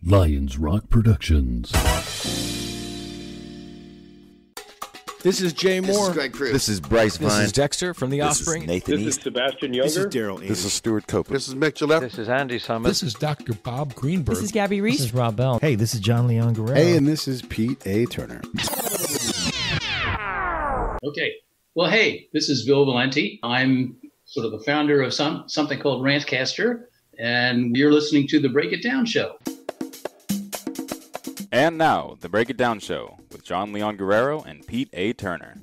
Lions Rock Productions. This is Jay Moore. This is Greg Cruz. This is Bryce Vine. This is Dexter from The Offspring. This is Nathan This East. is Sebastian Younger. This is Daryl Ames. This is Stuart Copeland. This is Mick Gillette. This is Andy Summers. This is Dr. Bob Greenberg. This is Gabby Reese. This is Rob Bell. Hey, this is John Leon Guerrero. Hey, and this is Pete A. Turner. Okay. Well, hey, this is Bill Valenti. I'm sort of the founder of something called Rantcaster, and you're listening to the Break It Down Show. And now, the Break It Down Show with John Leon Guerrero and Pete A. Turner.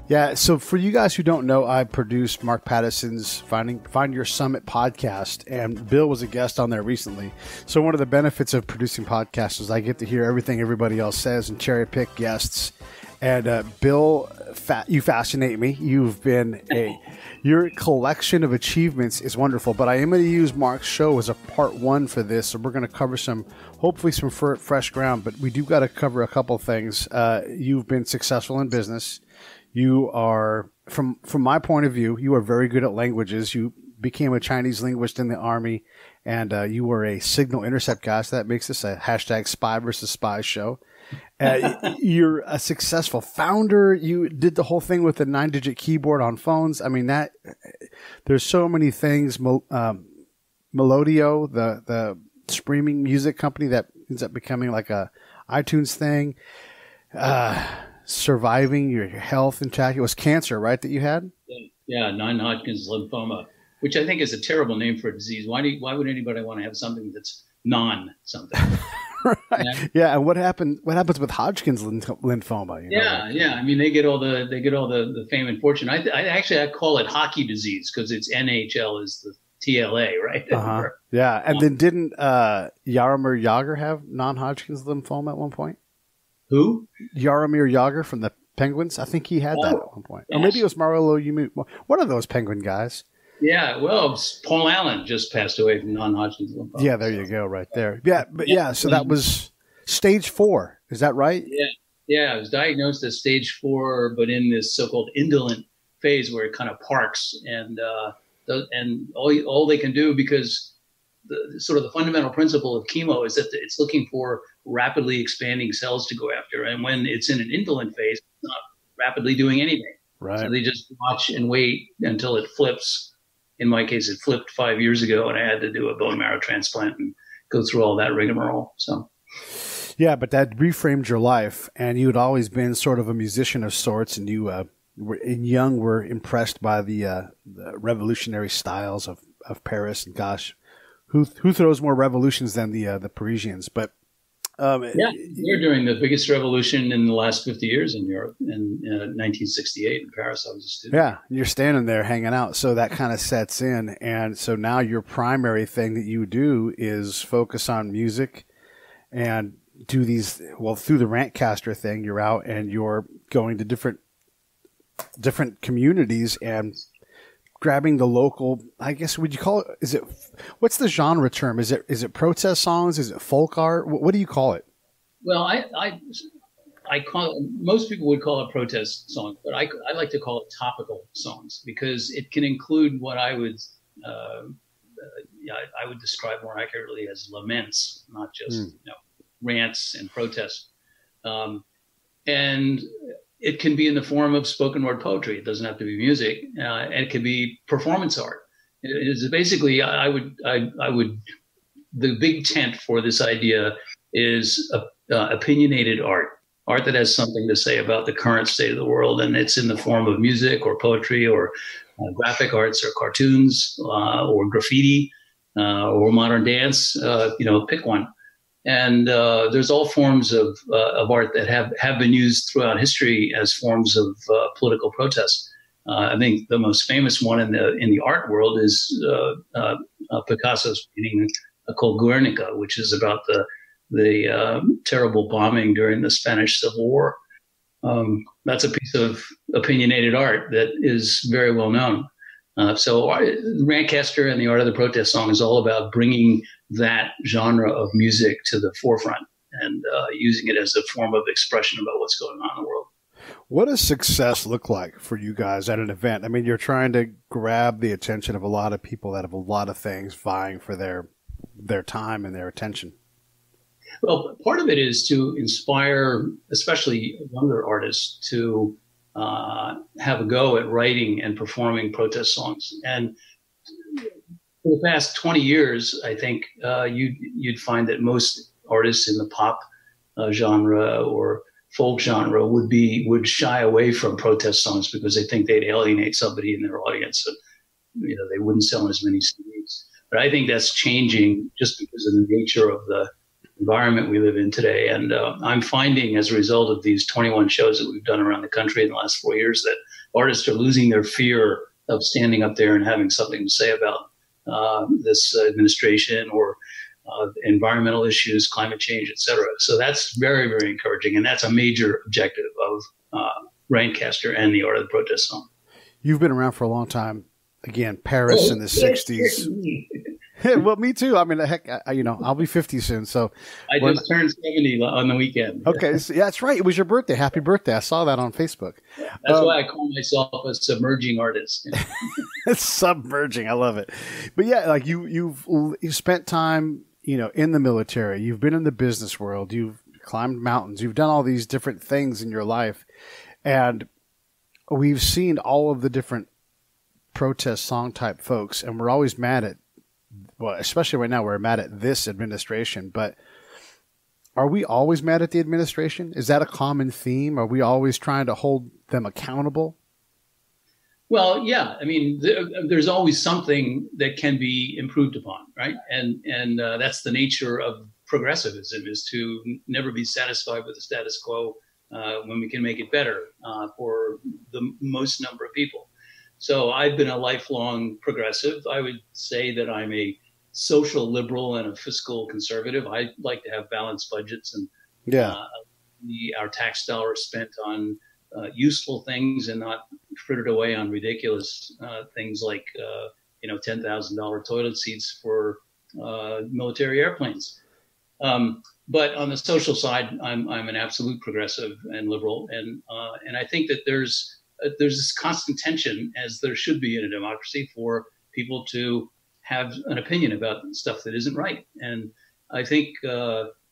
Yeah, so for you guys who don't know, I produced Mark Pattison's Find Your Summit podcast, and Bill was a guest on there recently. So one of the benefits of producing podcasts is I get to hear everything everybody else says and cherry pick guests. And Bill, you fascinate me. Your collection of achievements is wonderful. But I am going to use Mark's show as a part one for this, so we're going to cover hopefully some fresh ground. But we do got to cover a couple things. You've been successful in business. You are, from my point of view, you are very good at languages. You became a Chinese linguist in the Army, and you were a signal intercept guy, so that makes this a hashtag spy versus spy show. You're a successful founder. You did the whole thing with the 9-digit keyboard on phones. I mean, there's so many things. Melodio, the streaming music company that ends up becoming like a iTunes thing. Surviving your health intact. It was cancer, right, that you had? Yeah, non-Hodgkin's lymphoma, which I think is a terrible name for a disease. Why would anybody want to have something that's non-something? Right. Yeah, and what happens with Hodgkin's lymphoma? Yeah. I mean, they get all the fame and fortune. I call it hockey disease because it's NHL is the TLA, right? Uh-huh. Yeah, and then didn't Jaromir Jagr have non-Hodgkin's lymphoma at one point? Who? Jaromir Jagr from the Penguins. I think he had that at one point. Yes. Or maybe it was Marilo Yumut. One of those Penguin guys. Yeah, well, Paul Allen just passed away from non-Hodgkin's lymphoma. Yeah, there you go, right there. Yeah, but so that was stage 4. Is that right? Yeah, I was diagnosed as stage 4, but in this so-called indolent phase where it kind of parks, and all they can do, because the fundamental principle of chemo is that it's looking for rapidly expanding cells to go after, and when it's in an indolent phase, it's not rapidly doing anything. Right. So they just watch and wait until it flips. In my case, it flipped 5 years ago, and I had to do a bone marrow transplant and go through all that rigmarole. So, yeah, but that reframed your life, and you had always been sort of a musician of sorts, and you were impressed by the revolutionary styles of Paris. And gosh, who throws more revolutions than the Parisians? But you're doing the biggest revolution in the last 50 years in Europe. In 1968 in Paris, I was a student. Yeah, you're standing there hanging out, so that kind of sets in. And so now your primary thing that you do is focus on music and do these. Well, through the Rantcaster thing, you're out and you're going to different communities and grabbing the local, I guess, would you call it, what's the genre term? Is it protest songs? Is it folk art? What do you call it? Well, I call it, most people would call it protest songs, but I like to call it topical songs because it can include what I would describe more accurately as laments, not just rants and protests. And it can be in the form of spoken word poetry. It doesn't have to be music, and it can be performance art. It is basically, the big tent for this idea is opinionated art that has something to say about the current state of the world, and it's in the form of music or poetry or graphic arts or cartoons or graffiti or modern dance. Pick one. And there's all forms of art that have been used throughout history as forms of political protest. I think the most famous one in the art world is Picasso's painting called Guernica, which is about the terrible bombing during the Spanish Civil War. That's a piece of opinionated art that is very well known. So Rantcaster and the Art of the Protest Song is all about bringing that genre of music to the forefront and using it as a form of expression about what's going on in the world. What does success look like for you guys at an event? I mean, you're trying to grab the attention of a lot of people that have a lot of things vying for their their time and their attention? Well, part of it is to inspire, especially younger artists, to have a go at writing and performing protest songs. And for the past 20 years, I think you'd find that most artists in the pop genre or folk genre would shy away from protest songs because they think they'd alienate somebody in their audience. And, they wouldn't sell as many CDs. But I think that's changing just because of the nature of the environment we live in today. And I'm finding, as a result of these 21 shows that we've done around the country in the last 4 years, that artists are losing their fear of standing up there and having something to say about this administration or environmental issues, climate change, et cetera. So that's very, very encouraging. And that's a major objective of Rantcaster and the Art of the Protest Song. You've been around for a long time. Again, Paris in the 60s. Well, me too. I mean, heck, I'll be 50 soon. So I just turned 70 on the weekend. Okay. So, yeah, that's right. It was your birthday. Happy birthday. I saw that on Facebook. That's why I call myself a submerging artist. Submerging. I love it. But yeah, like you've spent time, in the military. You've been in the business world. You've climbed mountains. You've done all these different things in your life. And we've seen all of the different protest song type folks, and we're always mad at, well, especially right now, we're mad at this administration, but are we always mad at the administration? Is that a common theme? Are we always trying to hold them accountable? Well, yeah. I mean, there's always something that can be improved upon, right? And that's the nature of progressivism, is to never be satisfied with the status quo when we can make it better for the most number of people. So I've been a lifelong progressive. I would say that I'm a social liberal and a fiscal conservative. I like to have balanced budgets, and our tax dollars spent on useful things and not frittered away on ridiculous things like $10,000 toilet seats for military airplanes. But on the social side, I'm an absolute progressive and liberal, and I think that there's this constant tension, as there should be in a democracy, for people to have an opinion about stuff that isn't right. And I think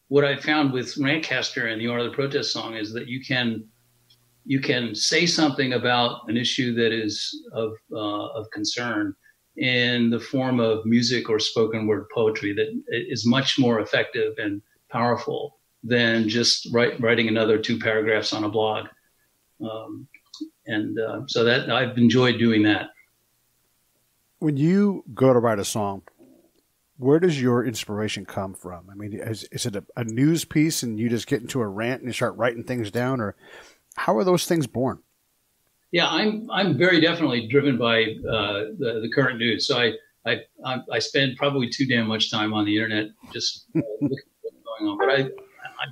what I found with Rantcaster and the Art of the Protest Song is that you can say something about an issue that is of concern in the form of music or spoken word poetry that is much more effective and powerful than just writing another 2 paragraphs on a blog. So that I've enjoyed doing that. When you go to write a song, where does your inspiration come from? I mean, is it a news piece and you just get into a rant and you start writing things down, or how are those things born? Yeah, I'm very definitely driven by the current news. So I spend probably too damn much time on the internet just looking at what's going on. But I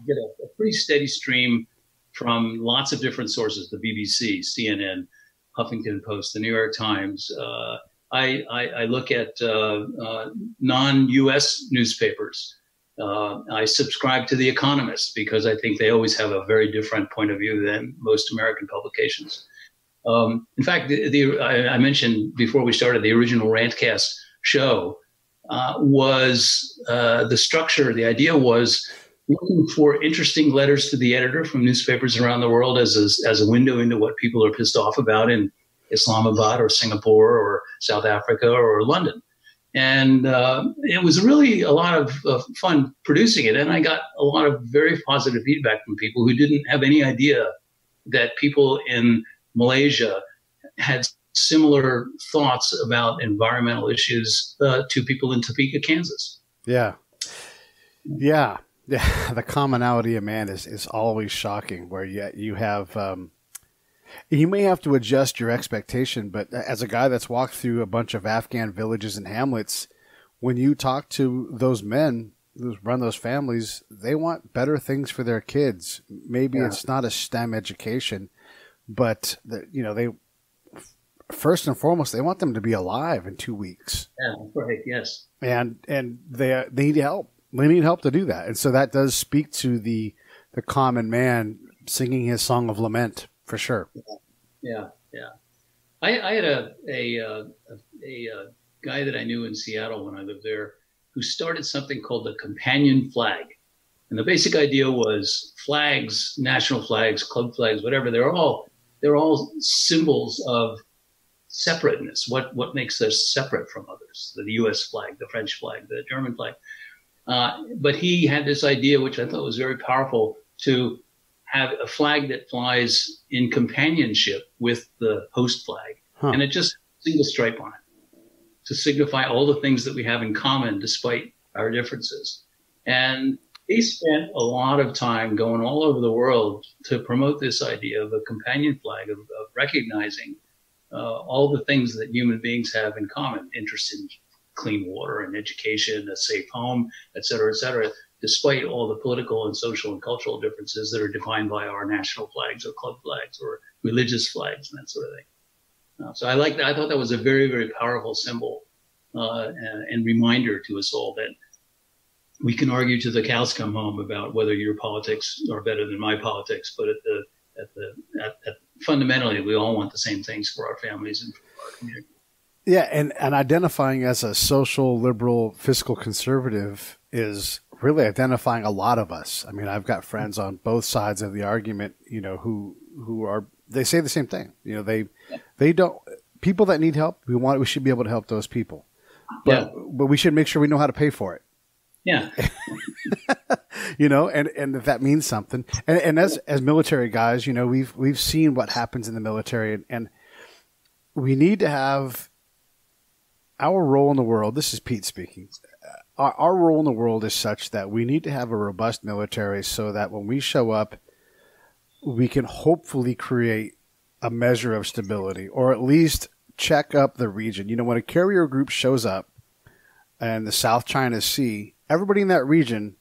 get a pretty steady stream from lots of different sources: the BBC, CNN, Huffington Post, the New York Times. I look at non-U.S. newspapers. I subscribe to The Economist because I think they always have a very different point of view than most American publications. In fact, I mentioned before we started, the original Rantcast show was the structure. The idea was looking for interesting letters to the editor from newspapers around the world as a window into what people are pissed off about in Islamabad or Singapore or South Africa or London. And it was really a lot of fun producing it. And I got a lot of very positive feedback from people who didn't have any idea that people in Malaysia had similar thoughts about environmental issues to people in Topeka, Kansas. Yeah. Yeah. Yeah. The commonality of man is always shocking, where you have, you may have to adjust your expectation, but as a guy that's walked through a bunch of Afghan villages and hamlets, when you talk to those men who run those families, they want better things for their kids. Maybe it's not a STEM education, but they first and foremost, they want them to be alive in 2 weeks. Yeah, right. Yes. And they need help. They need help to do that. And so that does speak to the common man singing his song of lament, for sure. Yeah. I had a guy that I knew in Seattle when I lived there who started something called the companion flag. And the basic idea was flags, national flags, club flags, whatever, they're all symbols of separateness. What makes us separate from others? The US flag, the French flag, the German flag. But he had this idea, which I thought was very powerful, to have a flag that flies in companionship with the host flag. And it just single stripe on it to signify all the things that we have in common despite our differences. And he spent a lot of time going all over the world to promote this idea of a companion flag, of recognizing all the things that human beings have in common: interest in clean water and education, a safe home, et cetera, despite all the political and social and cultural differences that are defined by our national flags or club flags or religious flags and that sort of thing. So I like that. I thought that was a very, very powerful symbol and reminder to us all that we can argue till the cows come home about whether your politics are better than my politics, but fundamentally, we all want the same things for our families and for our community. Yeah, and identifying as a social, liberal, fiscal conservative is really identifying a lot of us. I mean, I've got friends on both sides of the argument, who are, they say the same thing. They don't, people that need help, we should be able to help those people. But we should make sure we know how to pay for it. Yeah. And if that means something. And as military guys, we've seen what happens in the military, and we need to have our role in the world. This is Pete speaking. Our role in the world is such that we need to have a robust military so that when we show up, we can hopefully create a measure of stability, or at least check up the region. When a carrier group shows up in the South China Sea, everybody in that region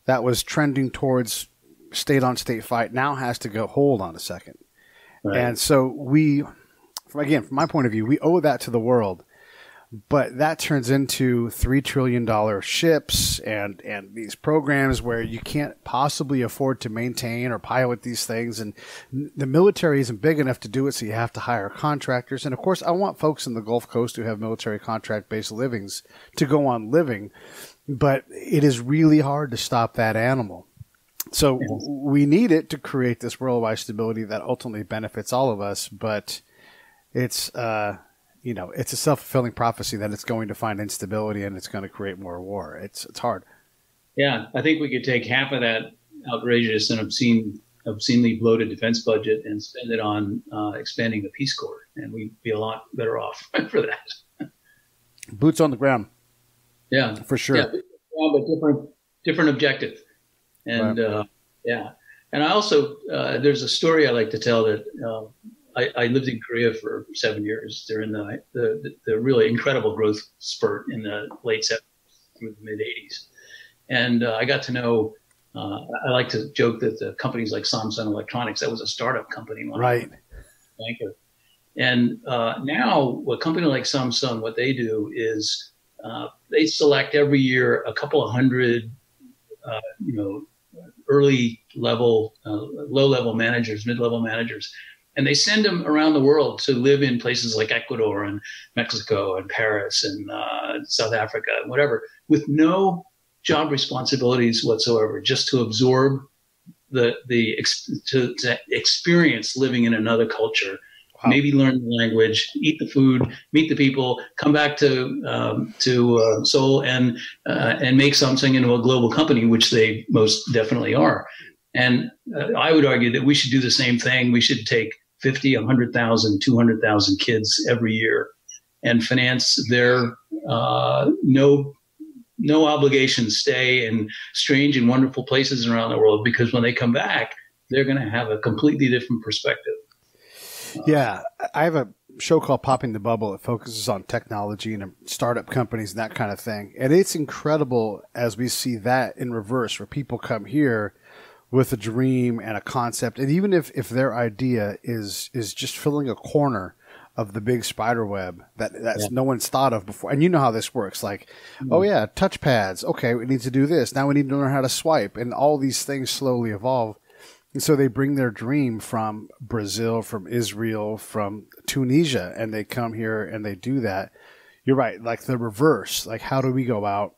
that was trending towards state-on-state fight now has to go, hold on a second. Right. And so from my point of view, we owe that to the world. But that turns into $3 trillion ships and these programs where you can't possibly afford to maintain or pilot these things. And the military isn't big enough to do it, so you have to hire contractors. And, of course, I want folks in the Gulf Coast who have military contract-based livings to go on living. But it is really hard to stop that animal. So we need it to create this worldwide stability that ultimately benefits all of us. But it's it's a self-fulfilling prophecy that it's going to find instability and it's going to create more war. It's hard. Yeah, I think we could take half of that outrageous and obscenely bloated defense budget and spend it on expanding the Peace Corps, and we'd be a lot better off for that. Boots on the ground. Yeah, for sure. Yeah, but different objective. And right. And I also there's a story I like to tell that I lived in Korea for 7 years during the really incredible growth spurt in the late 70s through the mid 80s, and I got to know. I like to joke that the companies like Samsung Electronics, that was a startup company, right? Banker. And now, a company like Samsung, what they do is they select every year a couple of hundred, early level, low level managers, mid level managers, and they send them around the world to live in places like Ecuador and Mexico and Paris and South Africa and whatever, with no job responsibilities whatsoever, just to absorb to experience living in another culture. Wow. Maybe learn the language, eat the food, meet the people, come back to Seoul and make something into a global company, which they most definitely are. And I would argue that we should do the same thing. We should take 50, 100,000, 200,000 kids every year and finance their no obligation stay in strange and wonderful places around the world, because when they come back, they're going to have a completely different perspective. Yeah, I have a show called Popping the Bubble. It focuses on technology and startup companies and that kind of thing. And it's incredible as we see that in reverse, where people come here with a dream and a concept. And even if their idea is just filling a corner of the big spider web that's no one's thought of before. And you know how this works. Like, oh yeah, touch pads. Okay, we need to do this. Now we need to learn how to swipe. And all these things slowly evolve. And so they bring their dream from Brazil, from Israel, from Tunisia, and they come here and they do that. You're right. Like the reverse. Like, how do we go out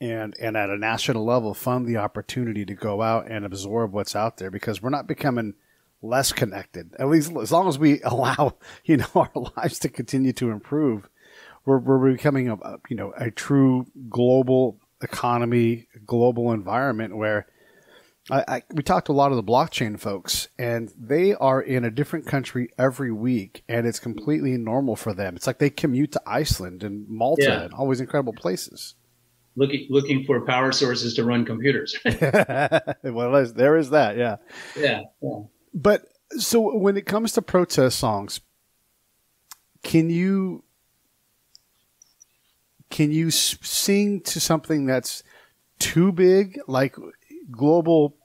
and at a national level fund the opportunity to go out and absorb what's out there, because we're not becoming less connected. At least as long as we allow, our lives to continue to improve, we're becoming a true global economy, global environment where we talked to a lot of the blockchain folks, and they are in a different country every week, and it's completely normal for them. It's like they commute to Iceland and Malta and all these incredible places. Looking for power sources to run computers. Well, there is that, yeah. Yeah. But so when it comes to protest songs, can you sing to something that's too big, like global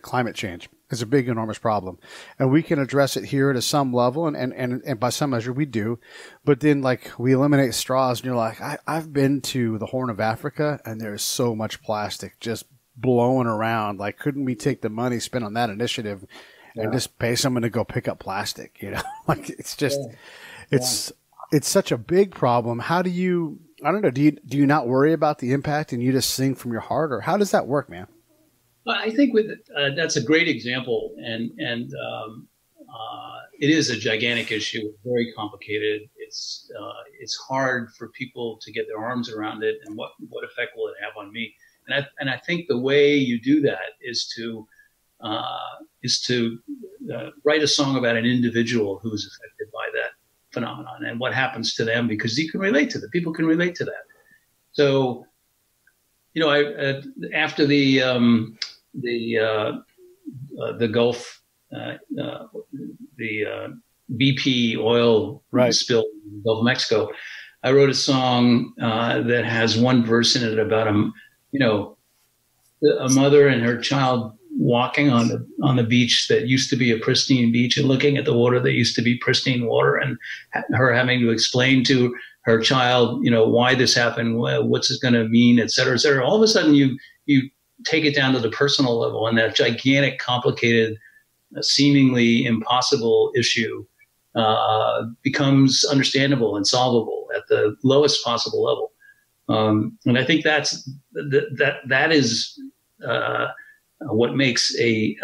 climate change is a big, enormous problem, and we can address it here at some level, and by some measure we do, but then like we eliminate straws, and you're like, I've been to the Horn of Africa, and there's so much plastic just blowing around. Like, couldn't we take the money spent on that initiative and just pay someone to go pick up plastic? Like it's just, it's such a big problem. How do you? I don't know. Do you not worry about the impact and you just sing from your heart, or how does that work, man? I think that's a great example, and it is a gigantic issue, very complicated. It's hard for people to get their arms around it, and what effect will it have on me? And I think the way you do that is to write a song about an individual who's affected by that phenomenon and what happens to them, because you can relate to that. People can relate to that. So, after the Gulf, the BP oil spill in the Gulf of Mexico, I wrote a song that has one verse in it about a mother and her child walking on the beach that used to be a pristine beach and looking at the water that used to be pristine water, and her having to explain to her child, why this happened, what's it going to mean, et cetera, et cetera. All of a sudden you take it down to the personal level, and that gigantic, complicated, seemingly impossible issue becomes understandable and solvable at the lowest possible level. And I think that is what makes a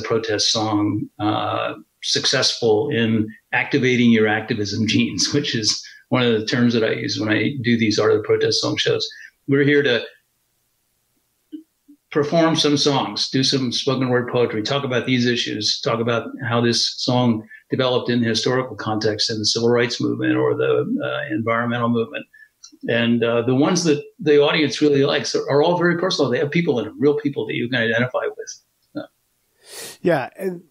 protest song successful in activating your activism genes, which is one of the terms that I use when I do these Art of the Protest song shows. We're here to perform some songs, do some spoken word poetry, talk about these issues, talk about how this song developed in the historical context in the civil rights movement or the environmental movement. And the ones that the audience really likes are all very personal. They have people in them, real people that you can identify with. Yeah. And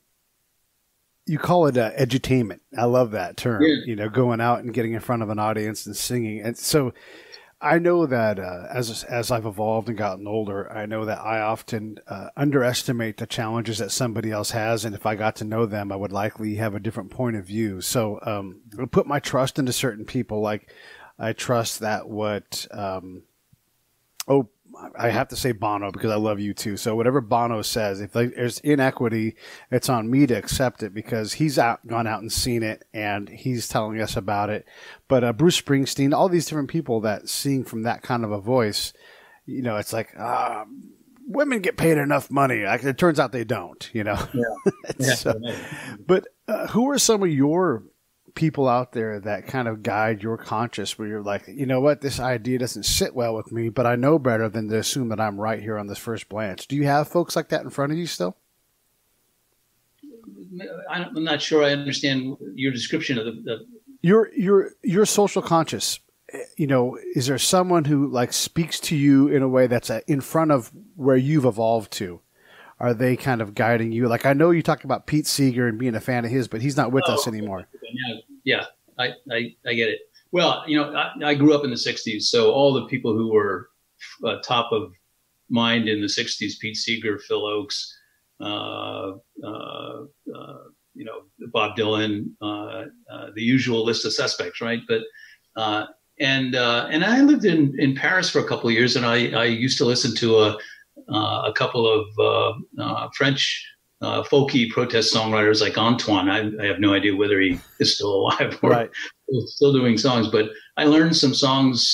you call it edutainment. I love that term, going out and getting in front of an audience and singing. And so I know that as I've evolved and gotten older, I know that I often underestimate the challenges that somebody else has. And if I got to know them, I would likely have a different point of view. So I put my trust into certain people. Like I trust that I have to say Bono because I love you too. So whatever Bono says, if there's inequity, it's on me to accept it because he's gone out and seen it and he's telling us about it. But Bruce Springsteen, all these different people that sing from that kind of a voice, it's like women get paid enough money. It turns out they don't. Yeah. So, but who are some of your people out there that kind of guide your conscience where you're like, you know what, this idea doesn't sit well with me, but I know better than to assume that I'm right here on this first glance? Do you have folks like that in front of you still? I'm not sure I understand your description of your social conscious. Is there someone who like speaks to you in a way that's in front of where you've evolved to? Are they kind of guiding you? Like, I know you talked about Pete Seeger and being a fan of his, but he's not with us anymore. Yeah, I get it. Well, I grew up in the 60s, so all the people who were top of mind in the 60s, Pete Seeger, Phil Oakes, Bob Dylan, the usual list of suspects, right? But and I lived in Paris for a couple of years, and I used to listen to a couple of French folky protest songwriters like Antoine. I have no idea whether he is still alive or still doing songs, but I learned some songs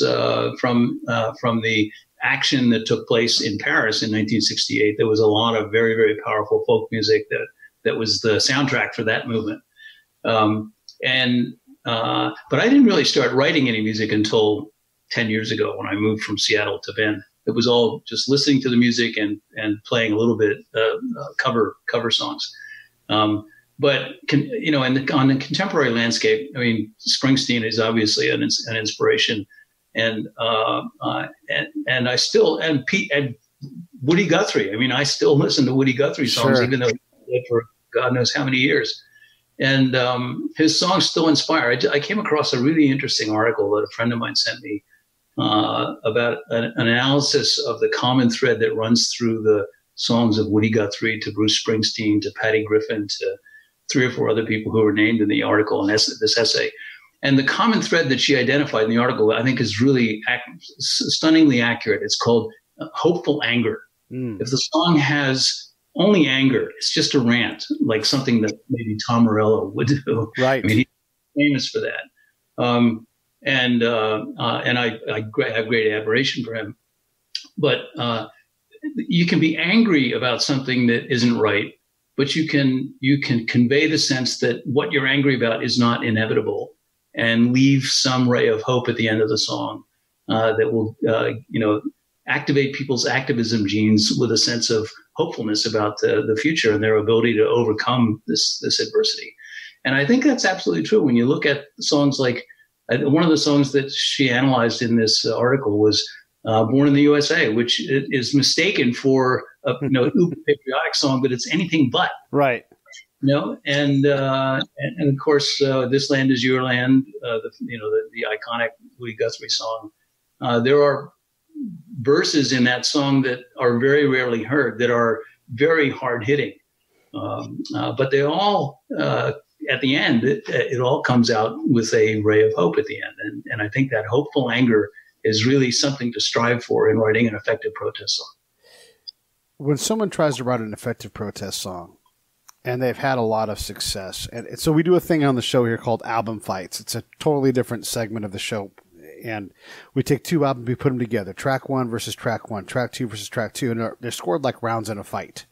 from the action that took place in Paris in 1968. There was a lot of very, very powerful folk music that was the soundtrack for that movement. But I didn't really start writing any music until 10 years ago when I moved from Seattle to Bend. It was all just listening to the music and playing a little bit cover songs. But on the contemporary landscape, I mean, Springsteen is obviously an inspiration, and I still and Woody Guthrie. I mean, I still listen to Woody Guthrie songs, even though he's dead for God knows how many years. And his songs still inspire. I came across a really interesting article that a friend of mine sent me about an analysis of the common thread that runs through the songs of Woody Guthrie to Bruce Springsteen to Patty Griffin to 3 or 4 other people who were named in the article and this essay. And the common thread that she identified in the article, I think, is really stunningly accurate. It's called hopeful anger. If the song has only anger, it's just a rant, like something that maybe Tom Morello would do. Right. I mean, he's famous for that. And I have great admiration for him. But you can be angry about something that isn't right, but you can convey the sense that what you're angry about is not inevitable, and leave some ray of hope at the end of the song that will activate people's activism genes with a sense of hopefulness about the future and their ability to overcome this adversity. And I think that's absolutely true. When you look at songs like one of the songs that she analyzed in this article was Born in the USA, which is mistaken for a uber patriotic song, but it's anything but. Right. And of course, This Land Is Your Land, the iconic Woody Guthrie song. There are verses in that song that are very rarely heard, that are very hard hitting. But they all, at the end, it all comes out with a ray of hope at the end. And I think that hopeful anger is really something to strive for in writing an effective protest song. When someone tries to write an effective protest song, and they've had a lot of success, and so we do a thing on the show here called Album Fights. It's a totally different segment of the show. And we take 2 albums, we put them together, track 1 versus track 1, track 2 versus track 2, and they're scored like rounds in a fight.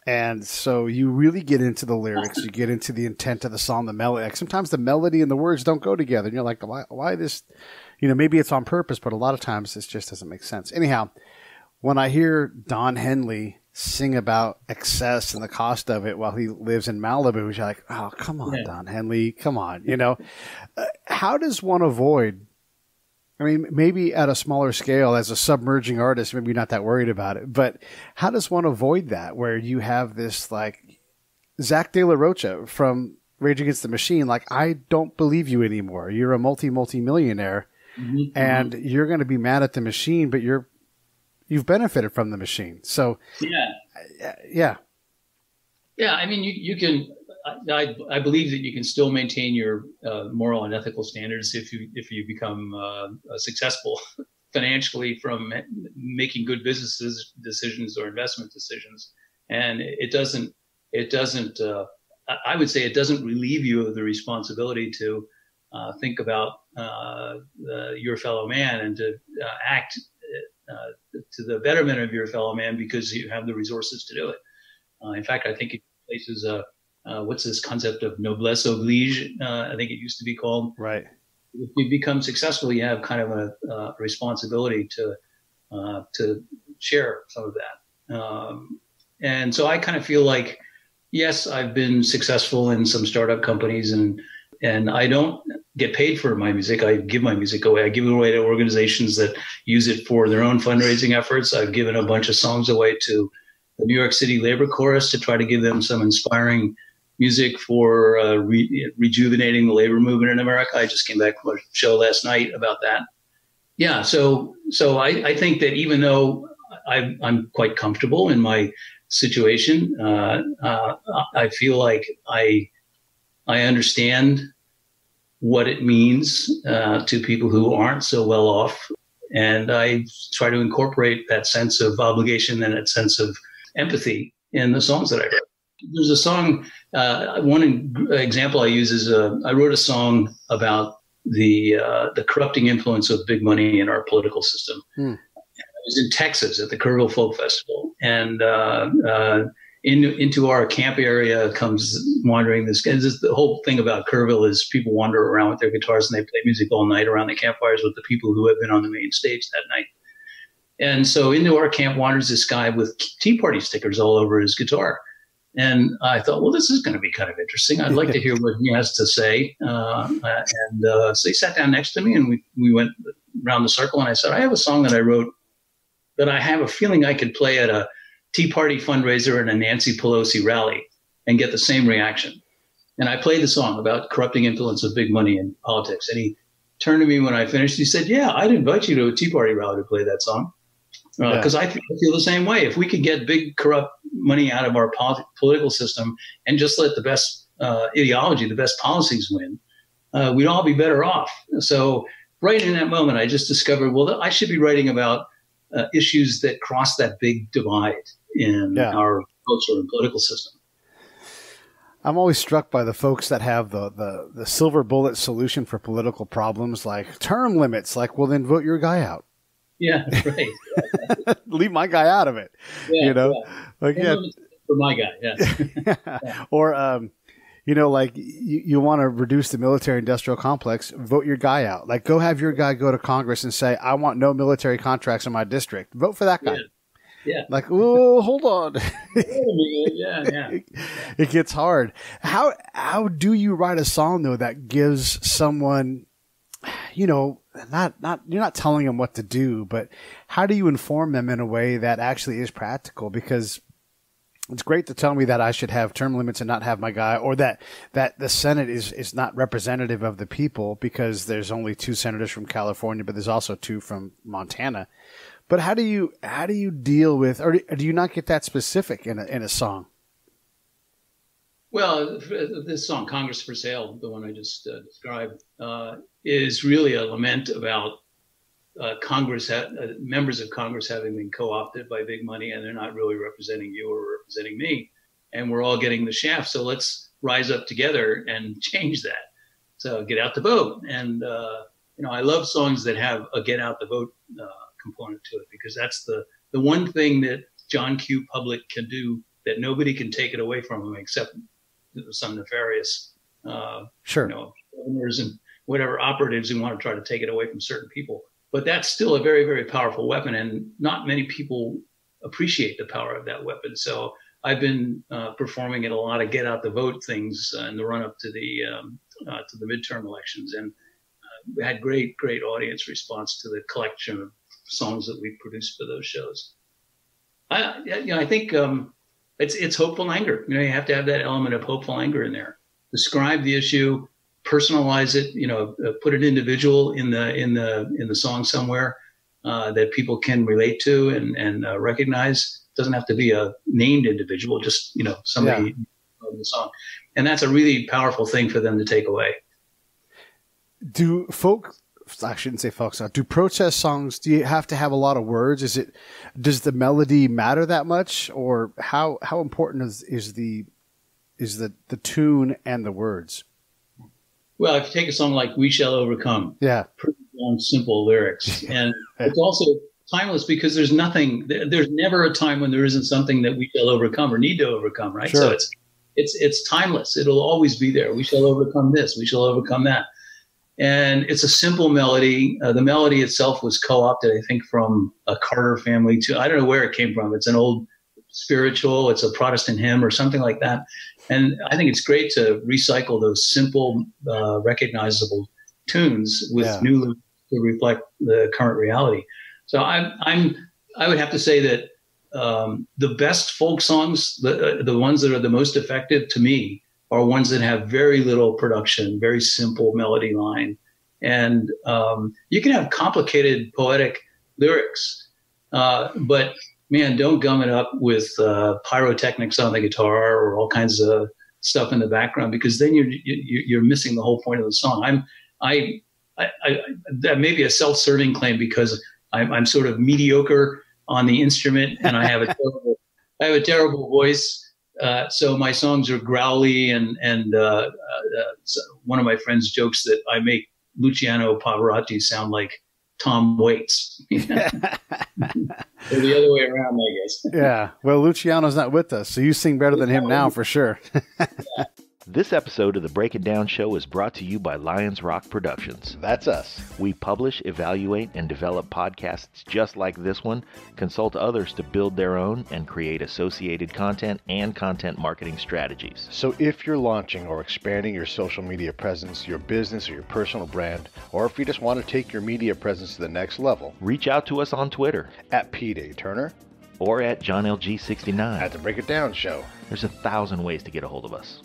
And so you really get into the lyrics, you get into the intent of the song, the melody. Like sometimes the melody and the words don't go together. And you're like, why this? Maybe it's on purpose, but a lot of times it just doesn't make sense. Anyhow, when I hear Don Henley sing about excess and the cost of it while he lives in Malibu, you're like, oh, come on, yeah. Don Henley, come on. How does one avoid? I mean, maybe at a smaller scale as a submerging artist, maybe you're not that worried about it, but how does one avoid that where you have this like Zach De La Rocha from Rage Against the Machine, like, I don't believe you anymore. You're a multi-millionaire and you're going to be mad at the machine, but you've benefited from the machine. So yeah. I mean, you can, I believe that you can still maintain your moral and ethical standards if you become successful financially from making good business decisions or investment decisions. And it doesn't. I would say it doesn't relieve you of the responsibility to think about your fellow man and to act to the betterment of your fellow man because you have the resources to do it. In fact, I think it places what's this concept of noblesse oblige? I think it used to be called. Right. If you become successful, you have kind of a responsibility to share some of that. And so I kind of feel like, yes, I've been successful in some startup companies, and I don't get paid for my music. I give my music away. I give it away to organizations that use it for their own fundraising efforts. I've given a bunch of songs away to the New York City Labor Chorus to try to give them some inspiring music for rejuvenating the labor movement in America. I just came back from a show last night about that. Yeah, so I think that even though I'm quite comfortable in my situation, I feel like I understand what it means to people who aren't so well off, and I try to incorporate that sense of obligation and that sense of empathy in the songs that I write. There's a song, one example I use is I wrote a song about the corrupting influence of big money in our political system. was in Texas at the Kerrville Folk Festival, and into our camp area comes wandering this. The whole thing about Kerrville is people wander around with their guitars and they play music all night around the campfires with the people who have been on the main stage that night. And so into our camp wanders this guy with Tea Party stickers all over his guitar. And I thought, well, this is going to be kind of interesting. I'd like to hear what he has to say. So he sat down next to me and we went around the circle, and I said, I have a song that I wrote that I have a feeling I could play at a Tea Party fundraiser and a Nancy Pelosi rally and get the same reaction. And I played the song about corrupting influence of big money in politics. And he turned to me when I finished. He said, yeah, I'd invite you to a Tea Party rally to play that song. Because I feel the same way. If we could get big corrupt money out of our political system and just let the best ideology, the best policies win, we'd all be better off. So right in that moment, I just discovered, well, I should be writing about issues that cross that big divide in our culture and political system. I'm always struck by the folks that have the silver bullet solution for political problems, like term limits. Like, well, then vote your guy out. Yeah, right. Leave my guy out of it. Yeah, you know, like for my guy. Yeah. Or like you want to reduce the military-industrial complex, vote your guy out. Like, go have your guy go to Congress and say, I want no military contracts in my district. Vote for that guy. Yeah. Like, oh, hold on. Yeah. It gets hard. How do you write a song though that gives someone, not you're not telling them what to do, but how do you inform them in a way that actually is practical? Because it's great to tell me that I should have term limits and not have my guy, or that the Senate is not representative of the people because there's only 2 senators from California, but there's also 2 from Montana. But how do you deal with, or do you not get that specific in a song? Well, this song, Congress for Sale, the one I just described, is really a lament about members of Congress having been co-opted by big money, and they're not really representing you or representing me. And we're all getting the shaft. So let's rise up together and change that. So get out the vote. And, I love songs that have a get out the vote component to it, because that's the one thing that John Q. Public can do that nobody can take it away from him except some nefarious, governors and whatever operatives who want to try to take it away from certain people. But that's still a very, very powerful weapon, and not many people appreciate the power of that weapon. So I've been performing at a lot of get out the vote things in the run up to the midterm elections, and we had great audience response to the collection of songs that we produced for those shows. I think it's hopeful anger. You have to have that element of hopeful anger in there. Describe the issue, personalize it. Put an individual in the song somewhere that people can relate to and recognize. It doesn't have to be a named individual, just somebody in the song, and that's a really powerful thing for them to take away. I shouldn't say folk songs. Do protest songs, do you have to have a lot of words? Does the melody matter that much, or how important is the tune and the words? Well, if you take a song like We Shall Overcome, pretty long, simple lyrics. And it's also timeless because there's never a time when there isn't something that we shall overcome or need to overcome, right? Sure. So it's timeless. It'll always be there. We shall overcome this. We shall overcome that. And it's a simple melody. The melody itself was co-opted, I think, from a Carter family too. I don't know where it came from. It's an old spiritual. It's a Protestant hymn or something like that. And I think it's great to recycle those simple, recognizable tunes with new lyrics to reflect the current reality. So I would have to say that the best folk songs, the ones that are the most effective to me, are ones that have very little production, very simple melody line. And you can have complicated poetic lyrics, but man, don't gum it up with pyrotechnics on the guitar or all kinds of stuff in the background, because then you're missing the whole point of the song. That may be a self-serving claim because I'm sort of mediocre on the instrument and I have a terrible voice. So my songs are growly, and one of my friends jokes that I make Luciano Pavarotti sound like Tom Waits. Or the other way around, I guess. Yeah. Well, Luciano's not with us, so you sing better than him now for sure. This episode of the Break It Down Show is brought to you by Lions Rock Productions. That's us. We publish, evaluate, and develop podcasts just like this one, consult others to build their own, and create associated content and content marketing strategies. So if you're launching or expanding your social media presence, your business or your personal brand, or if you just want to take your media presence to the next level, Reach out to us on Twitter at Pete A. Turner, or at JohnLG69. at the Break It Down Show. There's 1,000 ways to get a hold of us.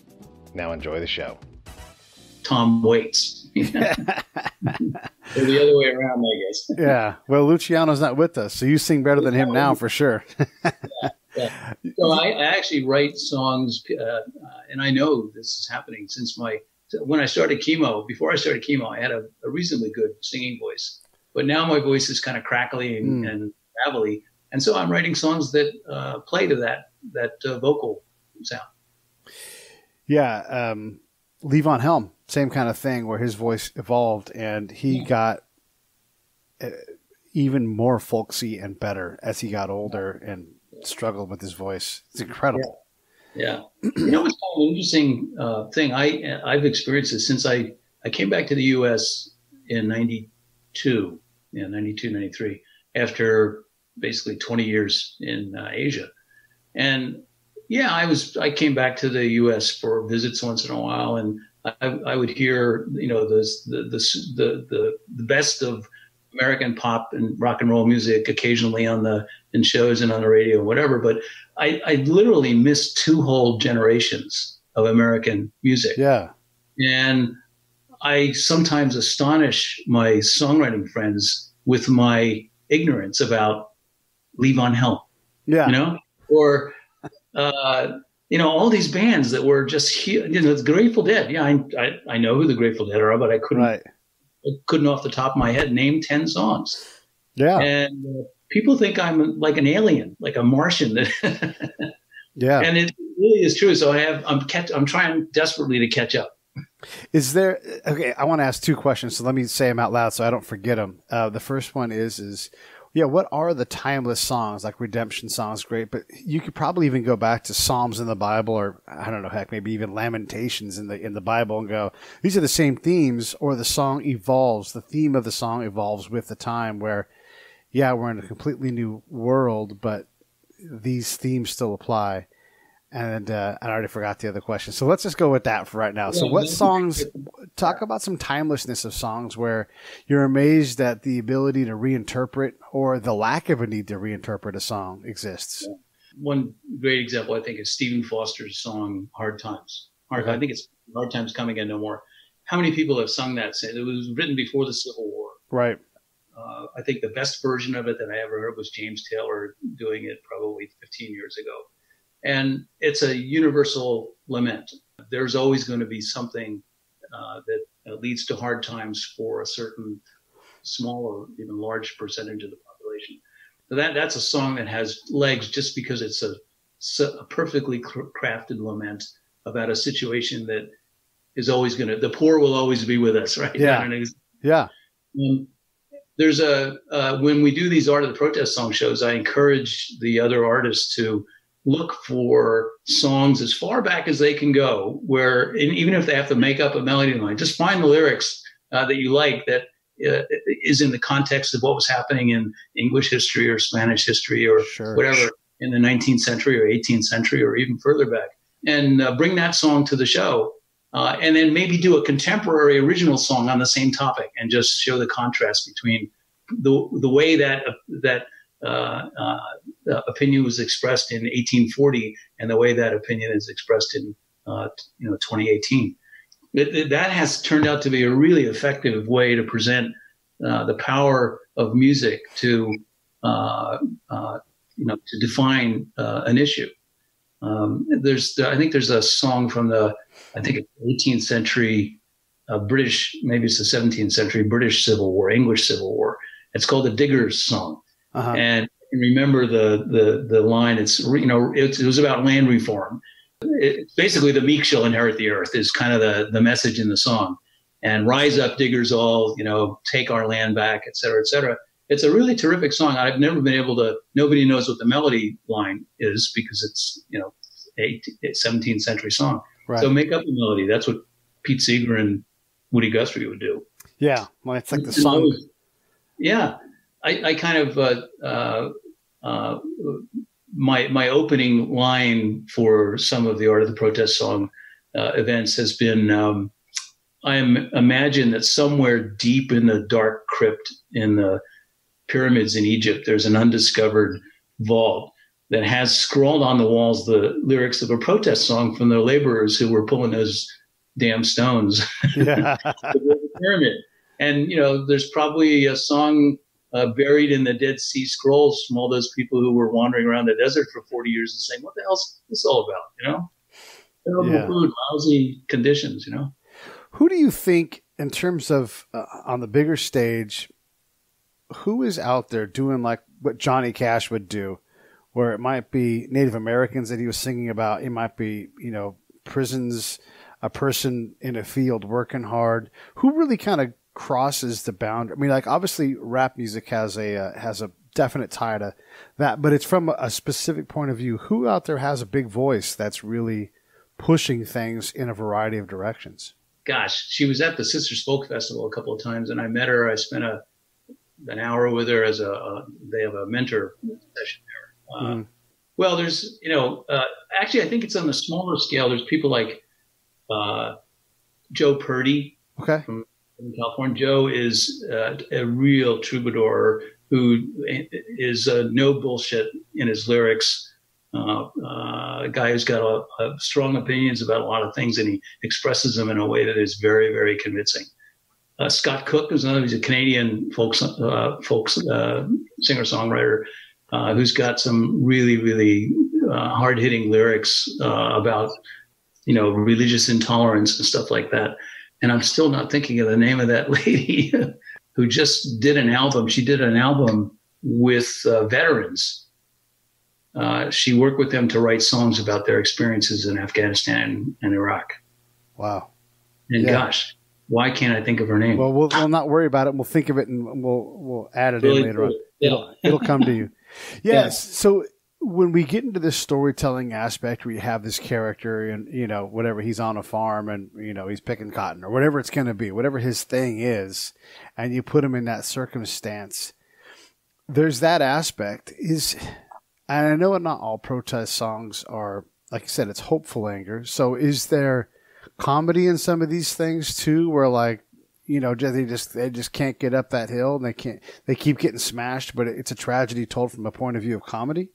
Now enjoy the show. Tom Waits. Or the other way around, I guess. Yeah. Well, Luciano's not with us, so you sing better than him now for sure. Yeah. So I actually write songs, and I know this is happening since when I started chemo. Before I started chemo, I had a reasonably good singing voice, but now my voice is kind of crackly and gravelly, and so I'm writing songs that play to that vocal sound. Yeah. Levon Helm, same kind of thing where his voice evolved and he got even more folksy and better as he got older and struggled with his voice. It's incredible. Yeah. You know, it's kind of an interesting thing. I've experienced this since I came back to the U.S. in 92, 93, after basically 20 years in Asia. And yeah, I came back to the U.S. for visits once in a while, and I would hear, the best of American pop and rock and roll music occasionally in shows and on the radio and whatever. But I literally missed 2 whole generations of American music. Yeah. And I sometimes astonish my songwriting friends with my ignorance about Levon Helm. Yeah. Or all these bands that were just huge. The Grateful Dead. Yeah, I know who the Grateful Dead are, but I couldn't off the top of my head name 10 songs. Yeah. And people think I'm like an alien, like a Martian. Yeah. And it really is true. So I'm trying desperately to catch up. Is there, okay, I want to ask 2 questions, so let me say them out loud so I don't forget them. The first one is what are the timeless songs, like redemption songs, great, but you could probably even go back to Psalms in the Bible, or I don't know, heck, maybe even Lamentations in the Bible, and go, these are the same themes, or the song evolves, the theme of the song evolves with the time, where, yeah, we're in a completely new world, but these themes still apply. And I already forgot the other question. So let's just go with that for right now. So what songs, talk about some timelessness of songs where you're amazed that the ability to reinterpret or the lack of a need to reinterpret a song exists. One great example, I think, is Stephen Foster's song, Hard Times. I think it's Hard Times Come Again No More. How many people have sung that? It was written before the Civil War. Right. I think the best version of it that I ever heard was James Taylor doing it probably 15 years ago. And it's a universal lament. There's always going to be something that leads to hard times for a certain small or even large percentage of the population. So that's a song that has legs just because it's a perfectly crafted lament about a situation that is always the poor will always be with us, right? Yeah. Yeah. There's when we do these Art of the Protest song shows, I encourage the other artists to look for songs as far back as they can go, where even if they have to make up a melody line, just find the lyrics that you like that is in the context of what was happening in English history or Spanish history or whatever in the 19th century or 18th century or even further back, and bring that song to the show. And then maybe do a contemporary original song on the same topic and just show the contrast between the way that opinion was expressed in 1840 and the way that opinion is expressed in 2018. That has turned out to be a really effective way to present the power of music to define an issue. I think there's a song from the 18th century British, maybe it's the 17th century British Civil War, English Civil War. It's called the Diggers' Song. Uh-huh. And remember the line. It was about land reform. It's basically the meek shall inherit the earth is kind of the message in the song. and rise up diggers all, take our land back, et cetera, et cetera. It's a really terrific song. I've never been able to, nobody knows what the melody line is because it's, 17th century song. Right. So make up the melody. That's what Pete Seeger and Woody Guthrie would do. Yeah. Well, it's like the song. Yeah. I kind of, my opening line for some of the Art of the Protest song events has been, I imagine that somewhere deep in the dark crypt in the pyramids in Egypt, there's an undiscovered vault that has scrawled on the walls the lyrics of a protest song from the laborers who were pulling those damn stones Yeah. to the pyramid. And, there's probably a song buried in the Dead Sea Scrolls from all those people who were wandering around the desert for 40 years and saying, what the hell's this all about? Terrible food, lousy conditions, Who do you think, in terms of on the bigger stage, who is out there doing like what Johnny Cash would do, where it might be Native Americans that he was singing about, it might be, prisons, a person in a field working hard, who really kind of crosses the boundary? I mean, like, obviously rap music has a definite tie to that, but it's from a specific point of view. Who out there has a big voice that's really pushing things in a variety of directions? Gosh, she was at the Sisters Folk Festival a couple of times, and I met her. I spent an hour with her as they have a mentor session there. Well, there's, actually, I think it's on the smaller scale. There's people like Joe Purdy from California. Joe is a real troubadour who is no bullshit in his lyrics. A guy who's got a strong opinions about a lot of things, and he expresses them in a way that is very, very convincing. Scott Cook is another. He's a Canadian folk singer-songwriter who's got some really, really hard-hitting lyrics about, religious intolerance and stuff like that. And I'm still not thinking of the name of that lady who just did an album. She did an album with veterans. She worked with them to write songs about their experiences in Afghanistan and Iraq. Wow. And gosh, why can't I think of her name? Well, we'll not worry about it. We'll think of it and we'll add it in later on. It'll come to you. Yes. Yeah. So when we get into this storytelling aspect where you have this character and, whatever, he's on a farm and, he's picking cotton or whatever it's going to be, whatever his thing is, and you put him in that circumstance, there's that aspect and I know not all protest songs are, like I said, it's hopeful anger. So is there comedy in some of these things too, where like, they just can't get up that hill and they keep getting smashed, but it's a tragedy told from a point of view of comedy?